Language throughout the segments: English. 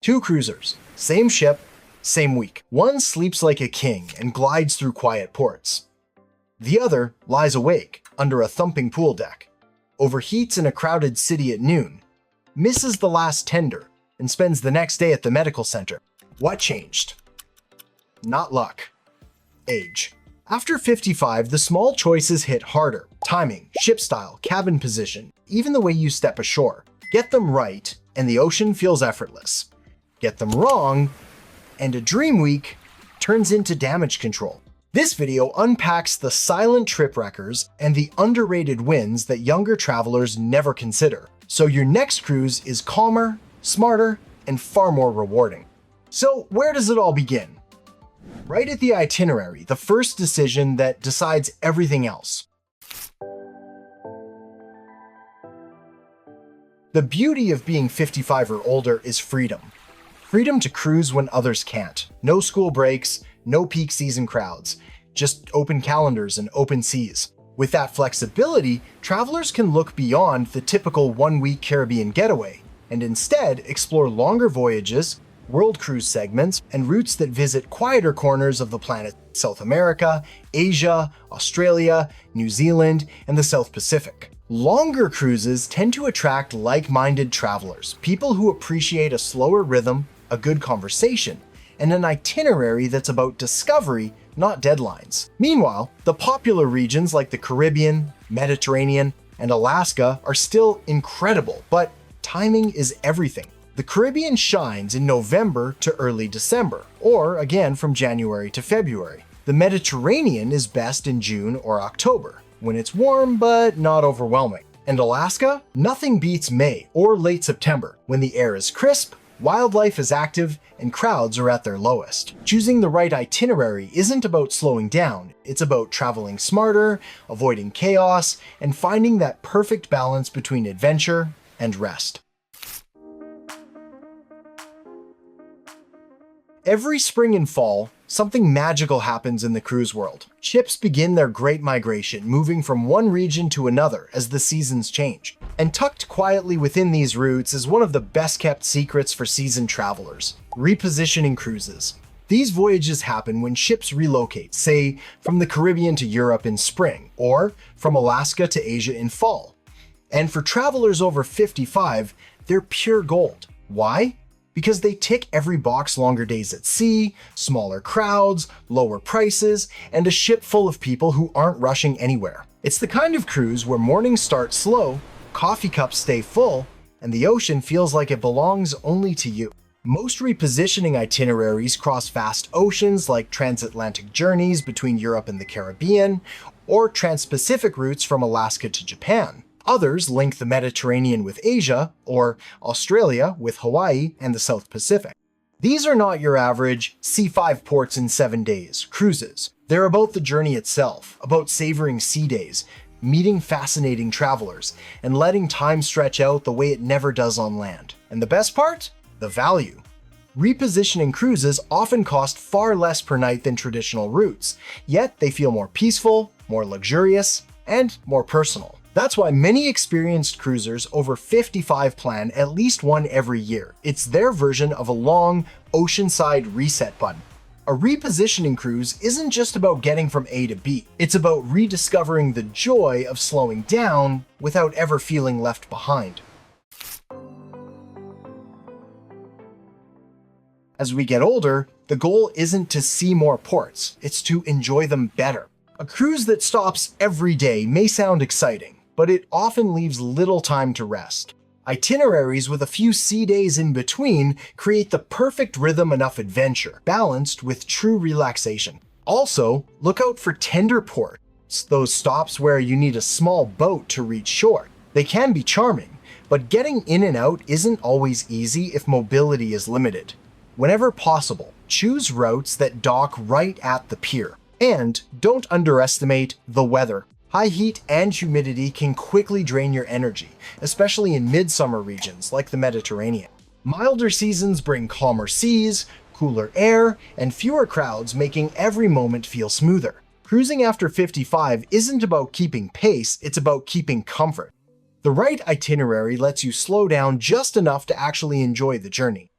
Two cruisers, same ship, same week. One sleeps like a king and glides through quiet ports. The other lies awake under a thumping pool deck, overheats in a crowded city at noon, misses the last tender, and spends the next day at the medical center. What changed? Not luck. Age. After 55, the small choices hit harder. Timing, ship style, cabin position, even the way you step ashore. Get them right, and the ocean feels effortless. Get them wrong, and a dream week turns into damage control. This video unpacks the silent trip wreckers and the underrated wins that younger travelers never consider, so your next cruise is calmer, smarter, and far more rewarding. So where does it all begin? Right at the itinerary, the first decision that decides everything else. The beauty of being 55 or older is freedom. Freedom to cruise when others can't. No school breaks, no peak season crowds, just open calendars and open seas. With that flexibility, travelers can look beyond the typical one-week Caribbean getaway and instead explore longer voyages, world cruise segments, and routes that visit quieter corners of the planet: South America, Asia, Australia, New Zealand, and the South Pacific. Longer cruises tend to attract like-minded travelers, people who appreciate a slower rhythm, a good conversation, and an itinerary that's about discovery, not deadlines. Meanwhile, the popular regions like the Caribbean, Mediterranean, and Alaska are still incredible, but timing is everything. The Caribbean shines in November to early December, or again from January to February. The Mediterranean is best in June or October, when it's warm but not overwhelming. And Alaska? Nothing beats May or late September, when the air is crisp, wildlife is active, and crowds are at their lowest. Choosing the right itinerary isn't about slowing down, it's about traveling smarter, avoiding chaos, and finding that perfect balance between adventure and rest. Every spring and fall, something magical happens in the cruise world. Ships begin their great migration, moving from one region to another as the seasons change. And tucked quietly within these routes is one of the best-kept secrets for seasoned travelers: repositioning cruises. These voyages happen when ships relocate, say, from the Caribbean to Europe in spring, or from Alaska to Asia in fall. And for travelers over 55, they're pure gold. Why? Because they tick every box: longer days at sea, smaller crowds, lower prices, and a ship full of people who aren't rushing anywhere. It's the kind of cruise where mornings start slow, coffee cups stay full, and the ocean feels like it belongs only to you. Most repositioning itineraries cross vast oceans, like transatlantic journeys between Europe and the Caribbean, or trans-Pacific routes from Alaska to Japan. Others link the Mediterranean with Asia, or Australia with Hawaii and the South Pacific. These are not your average "see 5 ports in 7 days" cruises. They're about the journey itself, about savoring sea days, meeting fascinating travelers, and letting time stretch out the way it never does on land. And the best part? The value. Repositioning cruises often cost far less per night than traditional routes, yet they feel more peaceful, more luxurious, and more personal. That's why many experienced cruisers over 55 plan at least one every year. It's their version of a long, oceanside reset button. A repositioning cruise isn't just about getting from A to B. It's about rediscovering the joy of slowing down without ever feeling left behind. As we get older, the goal isn't to see more ports, it's to enjoy them better. A cruise that stops every day may sound exciting, but it often leaves little time to rest. Itineraries with a few sea days in between create the perfect rhythm enough adventure, balanced with true relaxation. Also, look out for tender ports, those stops where you need a small boat to reach shore. They can be charming, but getting in and out isn't always easy if mobility is limited. Whenever possible, choose routes that dock right at the pier. And don't underestimate the weather. High heat and humidity can quickly drain your energy, especially in midsummer regions like the Mediterranean. Milder seasons bring calmer seas, cooler air, and fewer crowds, making every moment feel smoother. Cruising after 55 isn't about keeping pace, it's about keeping comfort. The right itinerary lets you slow down just enough to actually enjoy the journey.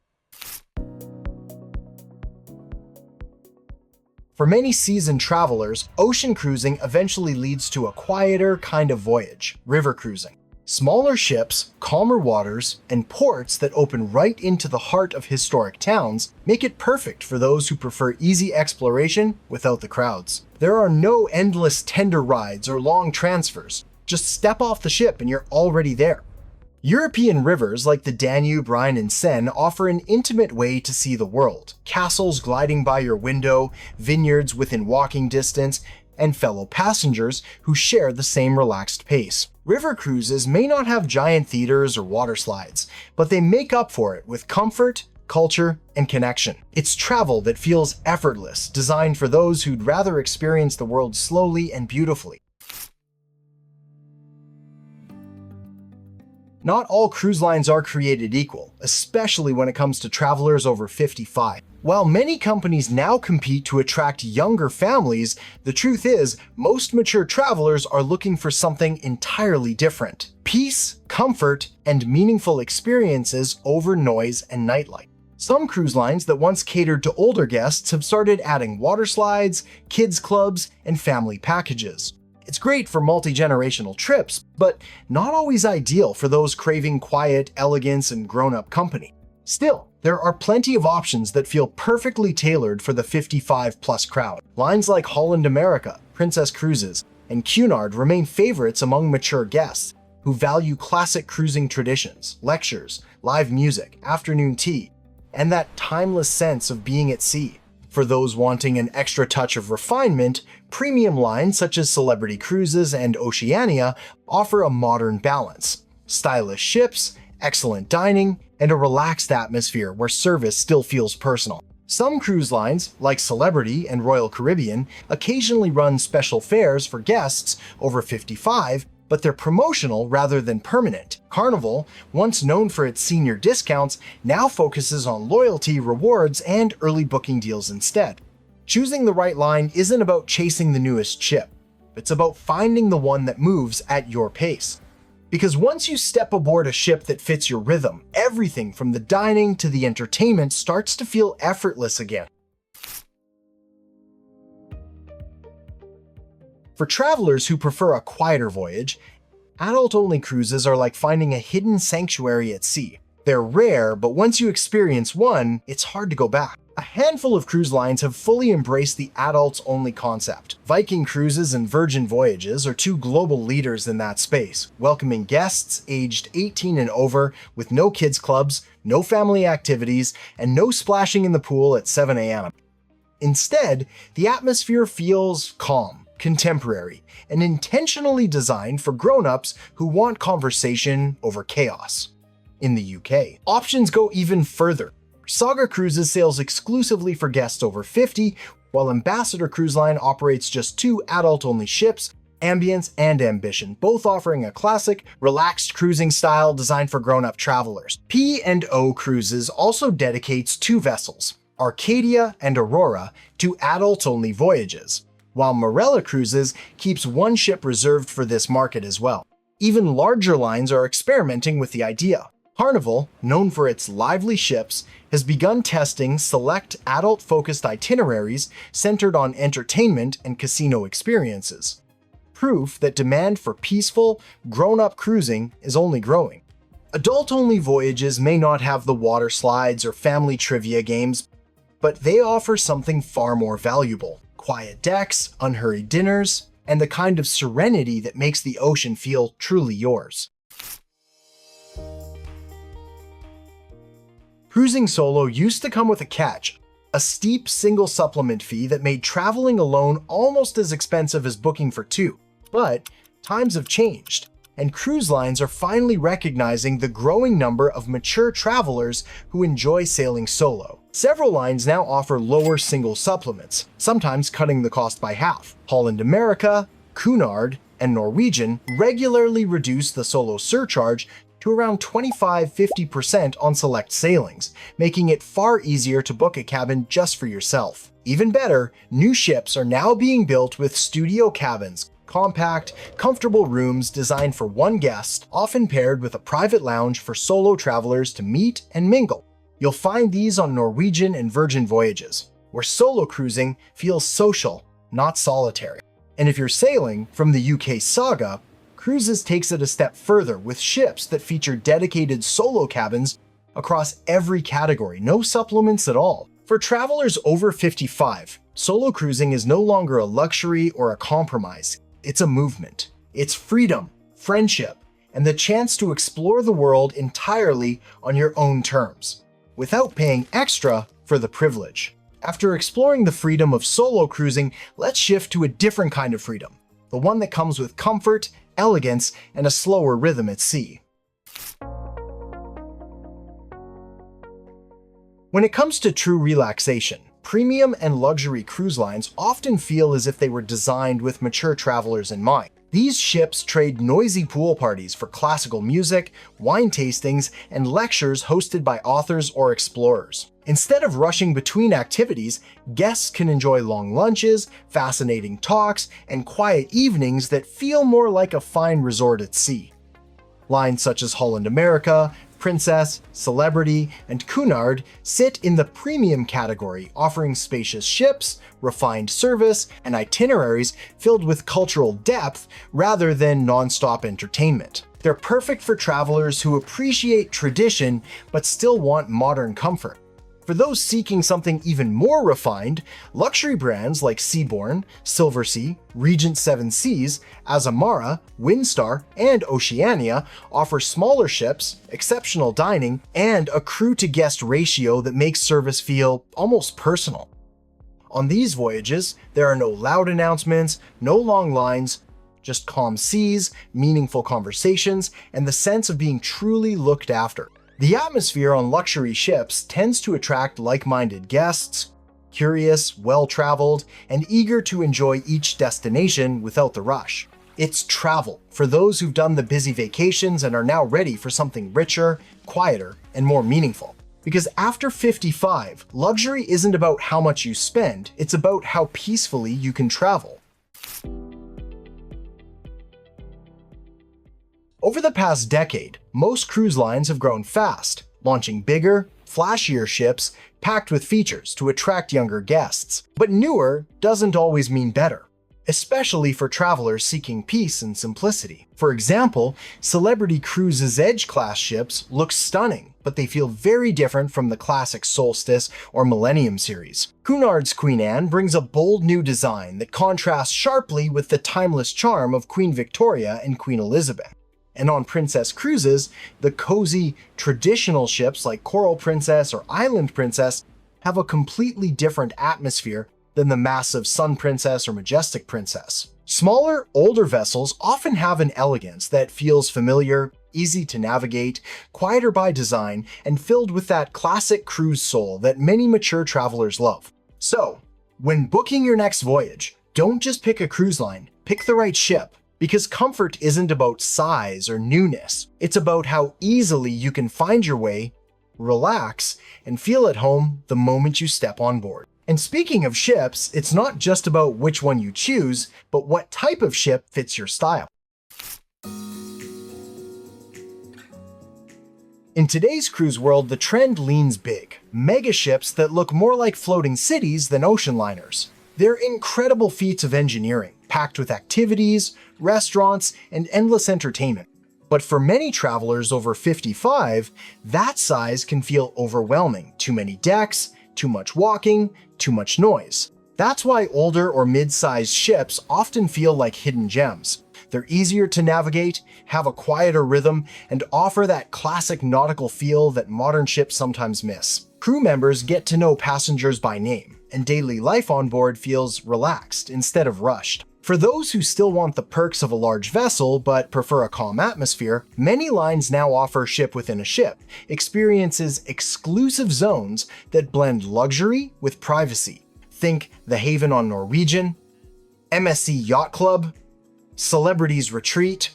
For many seasoned travelers, ocean cruising eventually leads to a quieter kind of voyage, river cruising. Smaller ships, calmer waters, and ports that open right into the heart of historic towns make it perfect for those who prefer easy exploration without the crowds. There are no endless tender rides or long transfers. Just step off the ship and you're already there. European rivers like the Danube, Rhine, and Seine offer an intimate way to see the world. Castles gliding by your window, vineyards within walking distance, and fellow passengers who share the same relaxed pace. River cruises may not have giant theaters or water slides, but they make up for it with comfort, culture, and connection. It's travel that feels effortless, designed for those who'd rather experience the world slowly and beautifully. Not all cruise lines are created equal, especially when it comes to travelers over 55. While many companies now compete to attract younger families, the truth is, most mature travelers are looking for something entirely different. Peace, comfort, and meaningful experiences over noise and nightlife. Some cruise lines that once catered to older guests have started adding water slides, kids clubs, and family packages. It's great for multi-generational trips, but not always ideal for those craving quiet, elegance, and grown-up company. Still, there are plenty of options that feel perfectly tailored for the 55-plus crowd. Lines like Holland America, Princess Cruises, and Cunard remain favorites among mature guests who value classic cruising traditions, lectures, live music, afternoon tea, and that timeless sense of being at sea. For those wanting an extra touch of refinement, premium lines such as Celebrity Cruises and Oceania offer a modern balance. Stylish ships, excellent dining, and a relaxed atmosphere where service still feels personal. Some cruise lines, like Celebrity and Royal Caribbean, occasionally run special fares for guests over 55, but they're promotional rather than permanent. Carnival, once known for its senior discounts, now focuses on loyalty, rewards, and early booking deals instead. Choosing the right line isn't about chasing the newest ship. It's about finding the one that moves at your pace. Because once you step aboard a ship that fits your rhythm, everything from the dining to the entertainment starts to feel effortless again. For travelers who prefer a quieter voyage, adult-only cruises are like finding a hidden sanctuary at sea. They're rare, but once you experience one, it's hard to go back. A handful of cruise lines have fully embraced the adults-only concept. Viking Cruises and Virgin Voyages are two global leaders in that space, welcoming guests aged 18 and over with no kids clubs, no family activities, and no splashing in the pool at 7 a.m. Instead, the atmosphere feels calm, contemporary, and intentionally designed for grown-ups who want conversation over chaos. In the UK, options go even further. Saga Cruises sails exclusively for guests over 50, while Ambassador Cruise Line operates just two adult-only ships, Ambience and Ambition, both offering a classic, relaxed cruising style designed for grown-up travelers. P&O Cruises also dedicates two vessels, Arcadia and Aurora, to adult-only voyages, while Marella Cruises keeps one ship reserved for this market as well. Even larger lines are experimenting with the idea. Carnival, known for its lively ships, has begun testing select adult-focused itineraries centered on entertainment and casino experiences. Proof that demand for peaceful, grown-up cruising is only growing. Adult-only voyages may not have the water slides or family trivia games, but they offer something far more valuable. Quiet decks, unhurried dinners, and the kind of serenity that makes the ocean feel truly yours. Cruising solo used to come with a catch, a steep single supplement fee that made traveling alone almost as expensive as booking for two. But times have changed, and cruise lines are finally recognizing the growing number of mature travelers who enjoy sailing solo. Several lines now offer lower single supplements, sometimes cutting the cost by half. Holland America, Cunard, and Norwegian regularly reduce the solo surcharge to around 25–50% on select sailings, making it far easier to book a cabin just for yourself. Even better, new ships are now being built with studio cabins, compact, comfortable rooms designed for one guest, often paired with a private lounge for solo travelers to meet and mingle. You'll find these on Norwegian and Virgin Voyages, where solo cruising feels social, not solitary. And if you're sailing from the UK saga, Cruises takes it a step further with ships that feature dedicated solo cabins across every category, no supplements at all. For travelers over 55, solo cruising is no longer a luxury or a compromise. It's a movement. It's freedom, friendship, and the chance to explore the world entirely on your own terms, without paying extra for the privilege. After exploring the freedom of solo cruising, let's shift to a different kind of freedom, the one that comes with comfort, elegance, and a slower rhythm at sea. When it comes to true relaxation, premium and luxury cruise lines often feel as if they were designed with mature travelers in mind. These ships trade noisy pool parties for classical music, wine tastings, and lectures hosted by authors or explorers. Instead of rushing between activities, guests can enjoy long lunches, fascinating talks, and quiet evenings that feel more like a fine resort at sea. Lines such as Holland America, Princess, Celebrity, and Cunard sit in the premium category, offering spacious ships, refined service, and itineraries filled with cultural depth rather than non-stop entertainment. They're perfect for travelers who appreciate tradition but still want modern comfort. For those seeking something even more refined, luxury brands like Seabourn, Silversea, Regent Seven Seas, Azamara, Windstar, and Oceania offer smaller ships, exceptional dining, and a crew-to-guest ratio that makes service feel almost personal. On these voyages, there are no loud announcements, no long lines, just calm seas, meaningful conversations, and the sense of being truly looked after. The atmosphere on luxury ships tends to attract like-minded guests, curious, well-traveled, and eager to enjoy each destination without the rush. It's travel for those who've done the busy vacations and are now ready for something richer, quieter, and more meaningful. Because after 55, luxury isn't about how much you spend, it's about how peacefully you can travel. Over the past decade, most cruise lines have grown fast, launching bigger, flashier ships packed with features to attract younger guests. But newer doesn't always mean better, especially for travelers seeking peace and simplicity. For example, Celebrity Cruises' Edge-class ships look stunning, but they feel very different from the classic Solstice or Millennium series. Cunard's Queen Anne brings a bold new design that contrasts sharply with the timeless charm of Queen Victoria and Queen Elizabeth. And on Princess Cruises, the cozy, traditional ships like Coral Princess or Island Princess have a completely different atmosphere than the massive Sun Princess or Majestic Princess. Smaller, older vessels often have an elegance that feels familiar, easy to navigate, quieter by design, and filled with that classic cruise soul that many mature travelers love. So, when booking your next voyage, don't just pick a cruise line, pick the right ship. Because comfort isn't about size or newness, it's about how easily you can find your way, relax, and feel at home the moment you step on board. And speaking of ships, it's not just about which one you choose, but what type of ship fits your style. In today's cruise world, the trend leans big. Mega ships that look more like floating cities than ocean liners. They're incredible feats of engineering, packed with activities, restaurants, and endless entertainment. But for many travelers over 55, that size can feel overwhelming. Too many decks, too much walking, too much noise. That's why older or mid-sized ships often feel like hidden gems. They're easier to navigate, have a quieter rhythm, and offer that classic nautical feel that modern ships sometimes miss. Crew members get to know passengers by name, and daily life on board feels relaxed instead of rushed. For those who still want the perks of a large vessel but prefer a calm atmosphere, many lines now offer ship within a ship, experiences exclusive zones that blend luxury with privacy. Think The Haven on Norwegian, MSC Yacht Club, Celebrity's Retreat,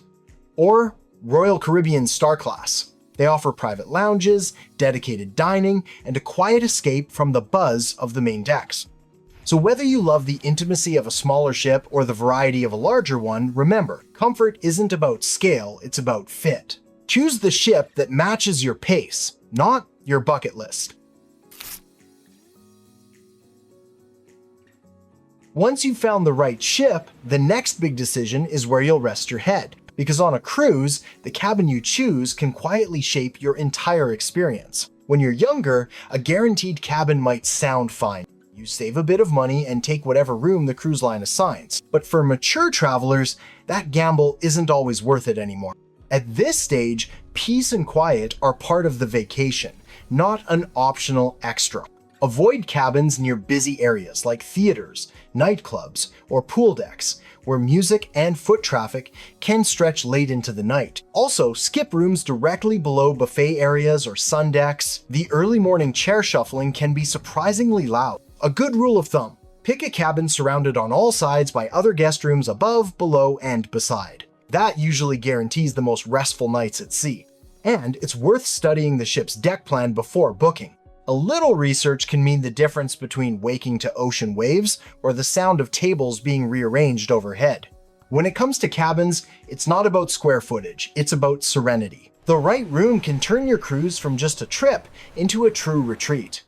or Royal Caribbean Star Class. They offer private lounges, dedicated dining, and a quiet escape from the buzz of the main decks. So whether you love the intimacy of a smaller ship or the variety of a larger one, remember, comfort isn't about scale, it's about fit. Choose the ship that matches your pace, not your bucket list. Once you've found the right ship, the next big decision is where you'll rest your head. Because on a cruise, the cabin you choose can quietly shape your entire experience. When you're younger, a guaranteed cabin might sound fine. You save a bit of money and take whatever room the cruise line assigns. But for mature travelers, that gamble isn't always worth it anymore. At this stage, peace and quiet are part of the vacation, not an optional extra. Avoid cabins near busy areas like theaters, nightclubs, or pool decks, where music and foot traffic can stretch late into the night. Also, skip rooms directly below buffet areas or sun decks. The early morning chair shuffling can be surprisingly loud. A good rule of thumb: pick a cabin surrounded on all sides by other guest rooms above, below, and beside. That usually guarantees the most restful nights at sea. And it's worth studying the ship's deck plan before booking. A little research can mean the difference between waking to ocean waves or the sound of tables being rearranged overhead. When it comes to cabins, it's not about square footage, it's about serenity. The right room can turn your cruise from just a trip into a true retreat.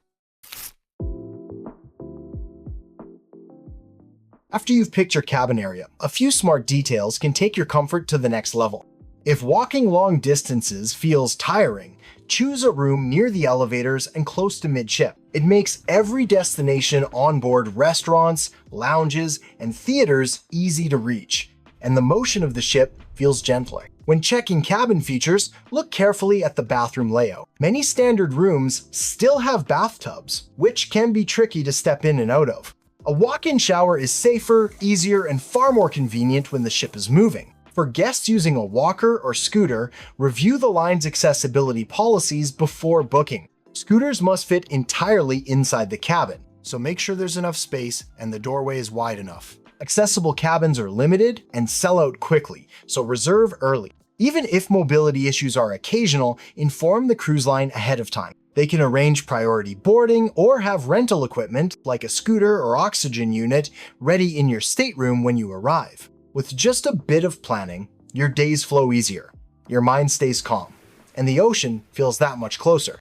After you've picked your cabin area, a few smart details can take your comfort to the next level. If walking long distances feels tiring, choose a room near the elevators and close to midship. It makes every destination onboard restaurants, lounges, and theaters easy to reach, and the motion of the ship feels gentler. When checking cabin features, look carefully at the bathroom layout. Many standard rooms still have bathtubs, which can be tricky to step in and out of. A walk-in shower is safer, easier, and far more convenient when the ship is moving. For guests using a walker or scooter, review the line's accessibility policies before booking. Scooters must fit entirely inside the cabin, so make sure there's enough space and the doorway is wide enough. Accessible cabins are limited and sell out quickly, so reserve early. Even if mobility issues are occasional, inform the cruise line ahead of time. They can arrange priority boarding or have rental equipment, like a scooter or oxygen unit, ready in your stateroom when you arrive. With just a bit of planning, your days flow easier, your mind stays calm, and the ocean feels that much closer.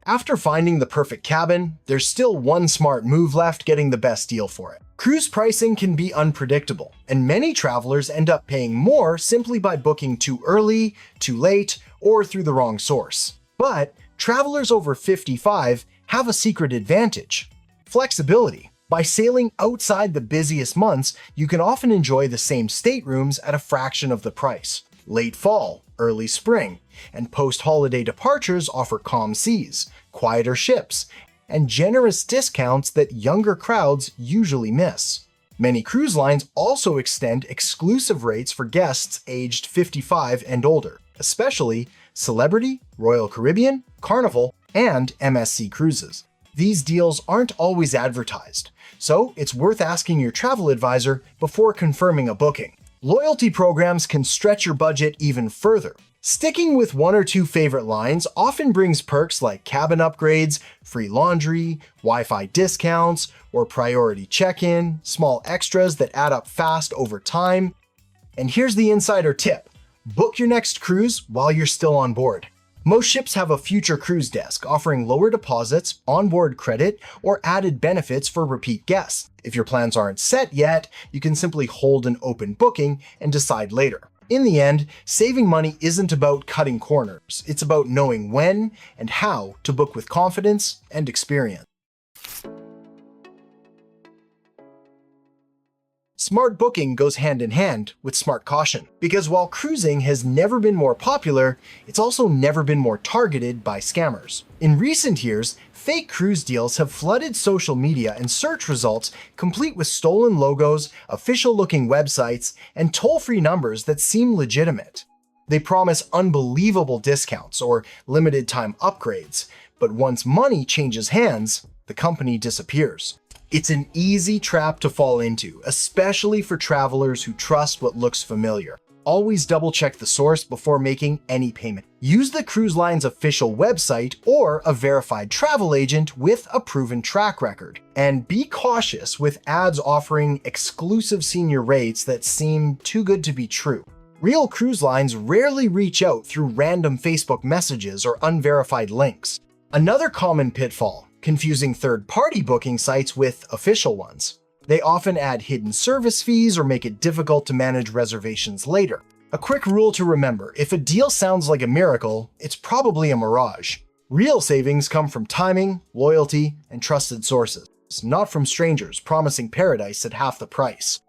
After finding the perfect cabin, there's still one smart move left: getting the best deal for it. Cruise pricing can be unpredictable, and many travelers end up paying more simply by booking too early, too late, or through the wrong source. But travelers over 55 have a secret advantage: flexibility. By sailing outside the busiest months, you can often enjoy the same staterooms at a fraction of the price. Late fall, early spring, and post-holiday departures offer calm seas, quieter ships, and generous discounts that younger crowds usually miss. Many cruise lines also extend exclusive rates for guests aged 55 and older, especially Celebrity, Royal Caribbean, Carnival, and MSC cruises. These deals aren't always advertised, so it's worth asking your travel advisor before confirming a booking. Loyalty programs can stretch your budget even further. Sticking with one or two favorite lines often brings perks like cabin upgrades, free laundry, Wi-Fi discounts, or priority check-in, small extras that add up fast over time. And here's the insider tip: book your next cruise while you're still on board. Most ships have a future cruise desk offering lower deposits, onboard credit, or added benefits for repeat guests. If your plans aren't set yet, you can simply hold an open booking and decide later. In the end, saving money isn't about cutting corners. It's about knowing when and how to book with confidence and experience. Smart booking goes hand in hand with smart caution, because while cruising has never been more popular, it's also never been more targeted by scammers. In recent years, fake cruise deals have flooded social media and search results, complete with stolen logos, official-looking websites, and toll-free numbers that seem legitimate. They promise unbelievable discounts or limited-time upgrades, but once money changes hands, the company disappears. It's an easy trap to fall into, especially for travelers who trust what looks familiar. Always double-check the source before making any payment. Use the cruise line's official website or a verified travel agent with a proven track record. And be cautious with ads offering exclusive senior rates that seem too good to be true. Real cruise lines rarely reach out through random Facebook messages or unverified links. Another common pitfall: confusing third-party booking sites with official ones. They often add hidden service fees or make it difficult to manage reservations later. A quick rule to remember: if a deal sounds like a miracle, it's probably a mirage. Real savings come from timing, loyalty, and trusted sources, not from strangers promising paradise at half the price.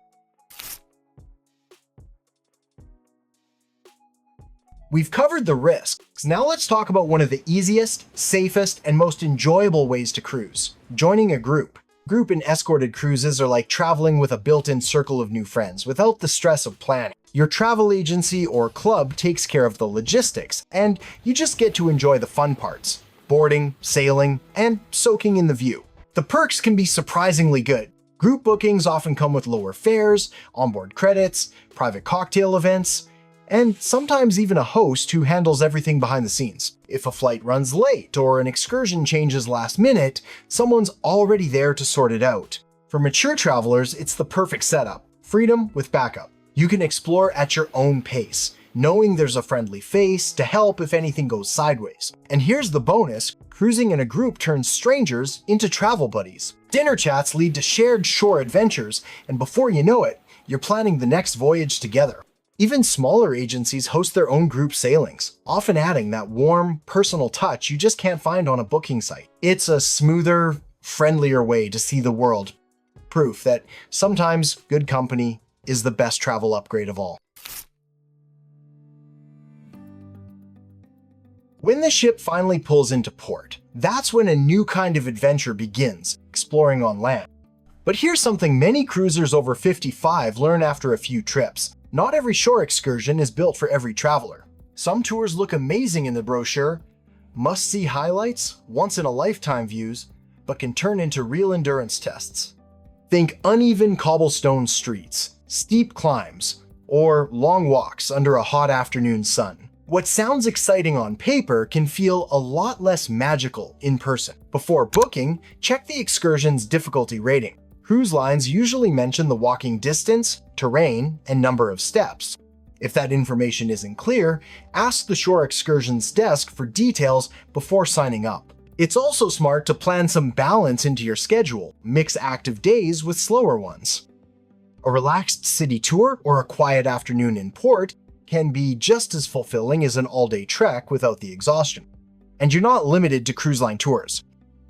We've covered the risks. Now let's talk about one of the easiest, safest, and most enjoyable ways to cruise: joining a group. Group and escorted cruises are like traveling with a built-in circle of new friends without the stress of planning. Your travel agency or club takes care of the logistics, and you just get to enjoy the fun parts: boarding, sailing, and soaking in the view. The perks can be surprisingly good. Group bookings often come with lower fares, onboard credits, private cocktail events, and sometimes even a host who handles everything behind the scenes. If a flight runs late or an excursion changes last minute, someone's already there to sort it out. For mature travelers, it's the perfect setup: freedom with backup. You can explore at your own pace, knowing there's a friendly face to help if anything goes sideways. And here's the bonus: cruising in a group turns strangers into travel buddies. Dinner chats lead to shared shore adventures, and before you know it, you're planning the next voyage together. Even smaller agencies host their own group sailings, often adding that warm, personal touch you just can't find on a booking site. It's a smoother, friendlier way to see the world. Proof that sometimes good company is the best travel upgrade of all. When the ship finally pulls into port, that's when a new kind of adventure begins: exploring on land. But here's something many cruisers over 55 learn after a few trips: not every shore excursion is built for every traveler. Some tours look amazing in the brochure, must-see highlights, once-in-a-lifetime views, but can turn into real endurance tests. Think uneven cobblestone streets, steep climbs, or long walks under a hot afternoon sun. What sounds exciting on paper can feel a lot less magical in person. Before booking, check the excursion's difficulty rating. Cruise lines usually mention the walking distance, terrain, and number of steps. If that information isn't clear, ask the shore excursions desk for details before signing up. It's also smart to plan some balance into your schedule, mix active days with slower ones. A relaxed city tour or a quiet afternoon in port can be just as fulfilling as an all-day trek without the exhaustion. And you're not limited to cruise line tours.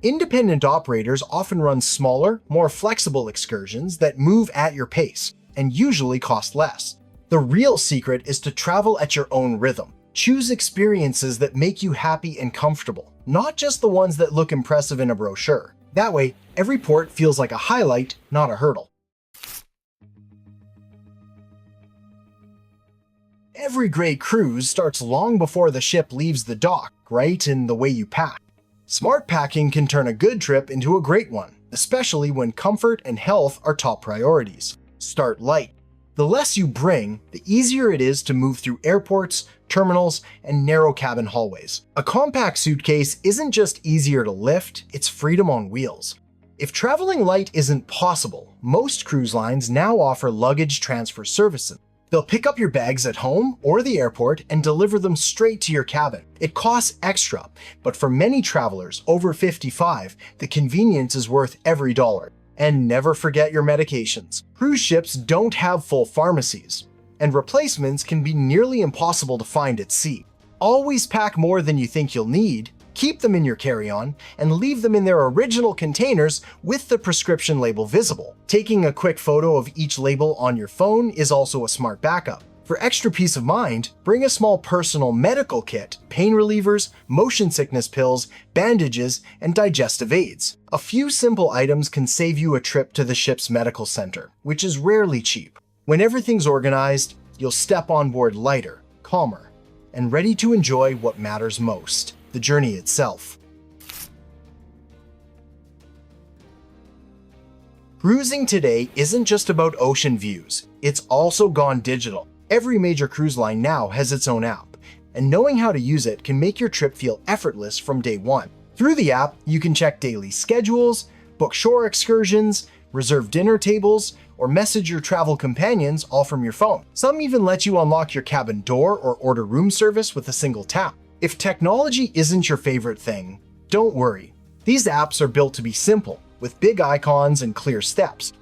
Independent operators often run smaller, more flexible excursions that move at your pace and usually cost less. The real secret is to travel at your own rhythm. Choose experiences that make you happy and comfortable, not just the ones that look impressive in a brochure. That way, every port feels like a highlight, not a hurdle. Every great cruise starts long before the ship leaves the dock, right in the way you pack. Smart packing can turn a good trip into a great one, especially when comfort and health are top priorities. Start light. The less you bring, the easier it is to move through airports, terminals, and narrow cabin hallways. A compact suitcase isn't just easier to lift, it's freedom on wheels. If traveling light isn't possible, most cruise lines now offer luggage transfer services. They'll pick up your bags at home or the airport and deliver them straight to your cabin. It costs extra, but for many travelers over 55, the convenience is worth every dollar. And never forget your medications. Cruise ships don't have full pharmacies, and replacements can be nearly impossible to find at sea. Always pack more than you think you'll need, keep them in your carry-on, and leave them in their original containers with the prescription label visible. Taking a quick photo of each label on your phone is also a smart backup. For extra peace of mind, bring a small personal medical kit, pain relievers, motion sickness pills, bandages, and digestive aids. A few simple items can save you a trip to the ship's medical center, which is rarely cheap. When everything's organized, you'll step on board lighter, calmer, and ready to enjoy what matters most: the journey itself. Cruising today isn't just about ocean views, it's also gone digital. Every major cruise line now has its own app, and knowing how to use it can make your trip feel effortless from day one. Through the app, you can check daily schedules, book shore excursions, reserve dinner tables, or message your travel companions all from your phone. Some even let you unlock your cabin door or order room service with a single tap. If technology isn't your favorite thing, don't worry. These apps are built to be simple, with big icons and clear steps.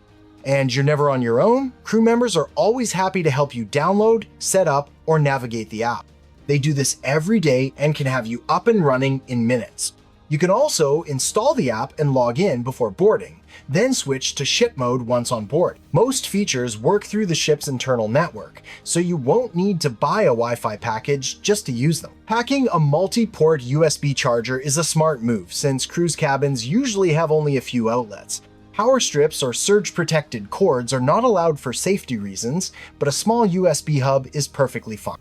And you're never on your own, crew members are always happy to help you download, set up, or navigate the app. They do this every day and can have you up and running in minutes. You can also install the app and log in before boarding, then switch to ship mode once on board. Most features work through the ship's internal network, so you won't need to buy a Wi-Fi package just to use them. Packing a multi-port USB charger is a smart move, since cruise cabins usually have only a few outlets. Power strips or surge-protected cords are not allowed for safety reasons, but a small USB hub is perfectly fine.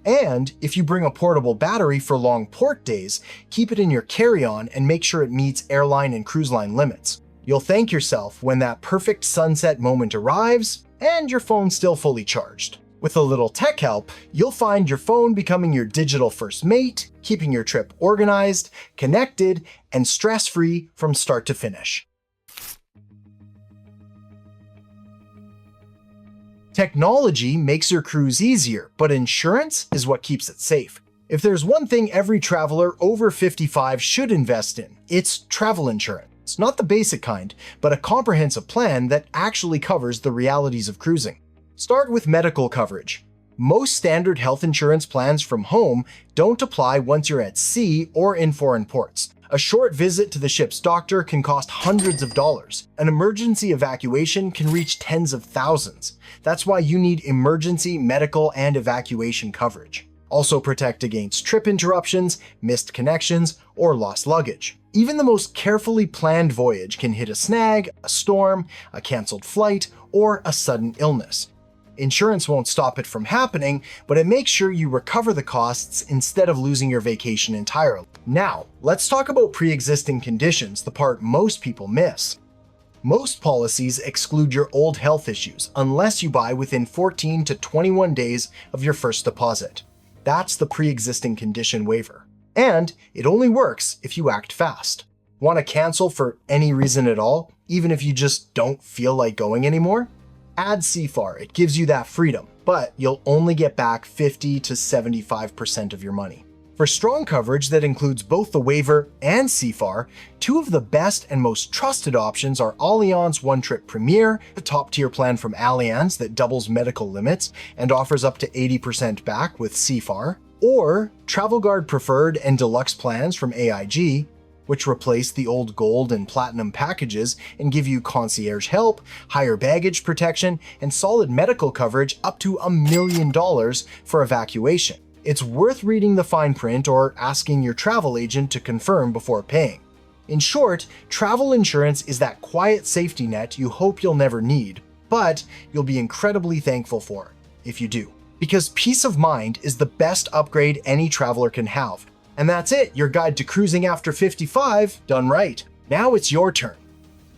And if you bring a portable battery for long port days, keep it in your carry-on and make sure it meets airline and cruise line limits. You'll thank yourself when that perfect sunset moment arrives and your phone's still fully charged. With a little tech help, you'll find your phone becoming your digital first mate, keeping your trip organized, connected, and stress-free from start to finish. Technology makes your cruise easier, but insurance is what keeps it safe. If there's one thing every traveler over 55 should invest in, it's travel insurance. It's not the basic kind, but a comprehensive plan that actually covers the realities of cruising. Start with medical coverage. Most standard health insurance plans from home don't apply once you're at sea or in foreign ports. A short visit to the ship's doctor can cost hundreds of dollars. An emergency evacuation can reach tens of thousands. That's why you need emergency medical and evacuation coverage. Also protect against trip interruptions, missed connections, or lost luggage. Even the most carefully planned voyage can hit a snag, a storm, a canceled flight, or a sudden illness. Insurance won't stop it from happening, but it makes sure you recover the costs instead of losing your vacation entirely. Now, let's talk about pre-existing conditions, the part most people miss. Most policies exclude your old health issues unless you buy within 14 to 21 days of your first deposit. That's the pre-existing condition waiver. And it only works if you act fast. Want to cancel for any reason at all, even if you just don't feel like going anymore? Add CFAR, it gives you that freedom, but you'll only get back 50 to 75% of your money. For strong coverage that includes both the waiver and CFAR, two of the best and most trusted options are Allianz One Trip Premier, a top-tier plan from Allianz that doubles medical limits and offers up to 80% back with CFAR, or Travel Guard Preferred and Deluxe plans from AIG, which replace the old gold and platinum packages and give you concierge help, higher baggage protection, and solid medical coverage up to $1 million for evacuation. It's worth reading the fine print or asking your travel agent to confirm before paying. In short, travel insurance is that quiet safety net you hope you'll never need, but you'll be incredibly thankful for if you do. Because peace of mind is the best upgrade any traveler can have. And that's it, your guide to cruising after 55 done right. Now it's your turn.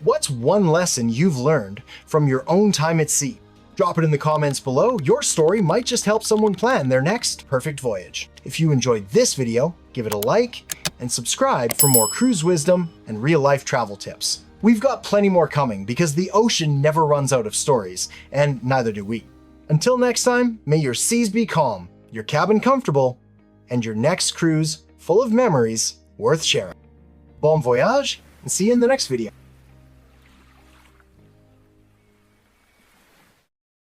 What's one lesson you've learned from your own time at sea? Drop it in the comments below. Your story might just help someone plan their next perfect voyage. If you enjoyed this video, give it a like and subscribe for more cruise wisdom and real-life travel tips. We've got plenty more coming because the ocean never runs out of stories, and neither do we. Until next time, may your seas be calm, your cabin comfortable, and your next cruise full of memories worth sharing. Bon voyage, and see you in the next video.